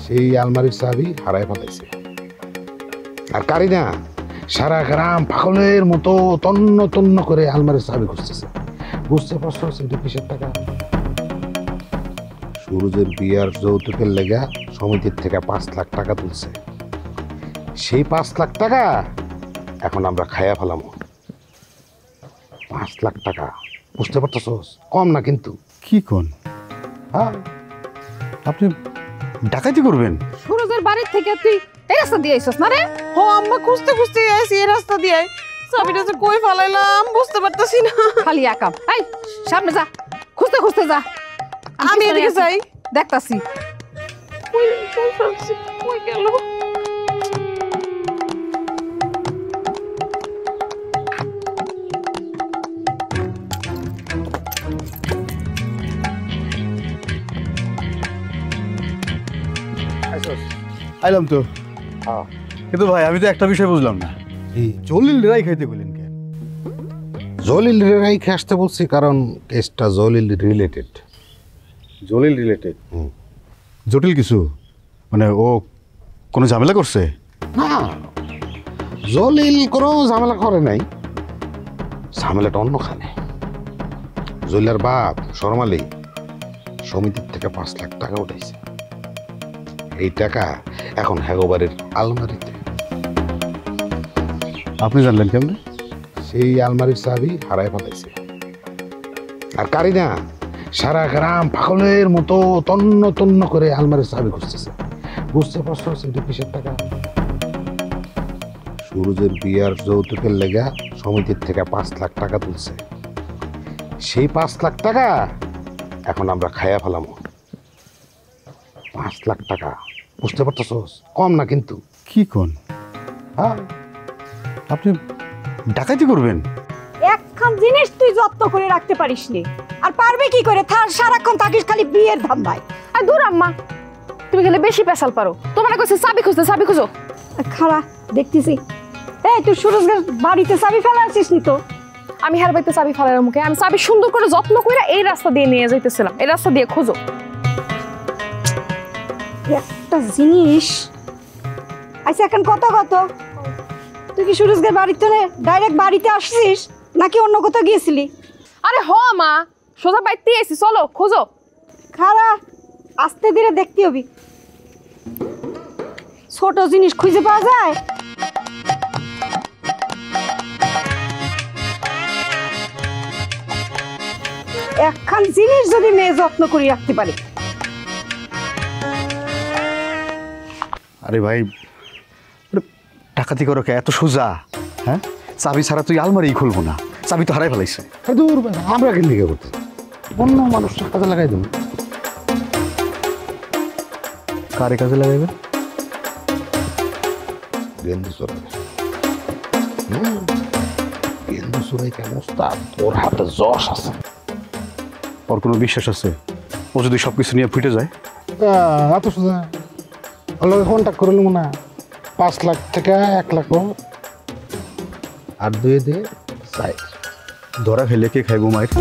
সেই আলমারির চাবি হারায় ফেলাইছে। আর কারিনা সারা গ্রাম পাগলের মতো তন্ন তন্ন করে আলমারির চাবি খুঁজতেছে। বুঝতে পারছো সেটা কিসের টাকা? সুরজের বিয়ার যৌতুকের লেগা সমিতির থেকে 5 লাখ টাকা তুলছে। সেই 5 লাখ টাকা এখন আমরা খাইয়া ফেলাম। 5 লাখ টাকা, বুঝতে পারতেছ? কম না কিন্তু। কি কোন? হ্যাঁ, আপনি ডাকাতি করবেন? সুরজের বাড়ির থেকে তুই এই রাস্তা দিয়ে আইছস না রে? ও আম্মা খুঁজতে খুঁজতে আইছি এই রাস্তা দিয়ে। চাবিটা যে কই ফালাইলাম বুঝতে পারতাছি না। খালি একাম। এই সামনে যা, খুঁজতে খুঁজতে যা। আমি এদিকে যাই। দেখতাছি। কই গেল? আইলাম তো। হ্যাঁ। কিন্তু ভাই আমি তো একটা বিষয় বুঝলাম না, এই জলিল রাই খাইতে বললেন কেন? জলিল রেখে আসতে বলছি কারণ কেসটা জলিল রিলেটেড। জলিল রিলেটেড? জটিল কিছু? মানে ও কোনো ঝামেলা করছে? না, জলিল কোনো ঝামেলা করে নাই। ঝামেলাটা অন্যখানে। জলিলের বাপ শর্মালি সমিতির থেকে 5 লাখ টাকা উঠাইছে। এই টাকা এখন হ্যাগোবারের আলমারিতে। আপনি জানলেন কেমনে? সেই আলমারির চাবি হারায় ফেলাইছে। আর কারিনা সারা গ্রাম পাগলের মতো তন্ন তন্ন করে আলমারির চাবি খুঁজতেছে। বুঝতে পারছো সেটা কিসের টাকা? সুরজের বিয়ার যৌতুকের লেগা সমিতির থেকে 5 লাখ টাকা তুলছে। সেই 5 লাখ টাকা এখন আমরা খাইয়া ফেলাম। 5 লাখ টাকা, বুঝতে পারতেছ? কম না কিন্তু। কি কোন? হ্যাঁ, আপনি ডাকাতি করবেন? একখান জিনিস তুই যত্ন করে রাখতে পারিস নি, আর পারবে কি করে? সারাক্ষণ থাকিস খালি বিয়ের ধান্দায়। আর দূর আম্মা, তুমি গেলে বেশি পেশাল পারো। তোমার কইছে চাবি খুঁজতে, চাবি খুঁজো। খাড়া দেখতেছি। এই তুই সুরজের বাড়িতে চাবি ফেলা আছিস নি তো? আমি হার বাইতে চাবি ফেলার মুখে আমি চাবি সুন্দর করে যত্ন করে এই রাস্তা দিয়ে নিয়ে যাইতেছিলাম। এই রাস্তা দিয়ে খোঁজো। একটা জিনিস। আচ্ছা এখন কত তুই কি সুরজের বাড়িতে ডাইরেক্ট বাড়িতে আসছিস নাকি অন্য কোথাও গিয়েছিলি? আরে হ মা, সোজা বাইতে এসি, চলো খোঁজো। খাড়া আস্তে ধীরে দেখতে হবি। ছোট জিনিস খুঁজে পাওয়া যায়? একখান জিনিস যদি মেয়ে যত্ন করে রাখতে পারে। আরে ভাই, ডাকাতি করো কে এত সোজা? হ্যাঁ, চাবি ছাড়া তুই আলমারি খুলবো না। চাবি তো হারাই ফেলাইছে। দূর আমরা কেন দিকে করতে, অন্য মানুষের কাজে লাগাই দেবো। কারে কাজে লাগাইবে? গেন্দু চোরাই। গেন্দু চোরাই কেন ওস্তাদ? তোর হাতে যশ আছে। ওর কোনো বিশ্বাস আছে? ও যদি সবকিছু নিয়ে ফুটে যায়? এত সোজা ওর কন্ট্যাক্ট করে নেবো না। 5 লাখ থেকে 1 লাখ আর 2 দিয়ে 4। ধরা খেলে কে খাইবো মায়ের?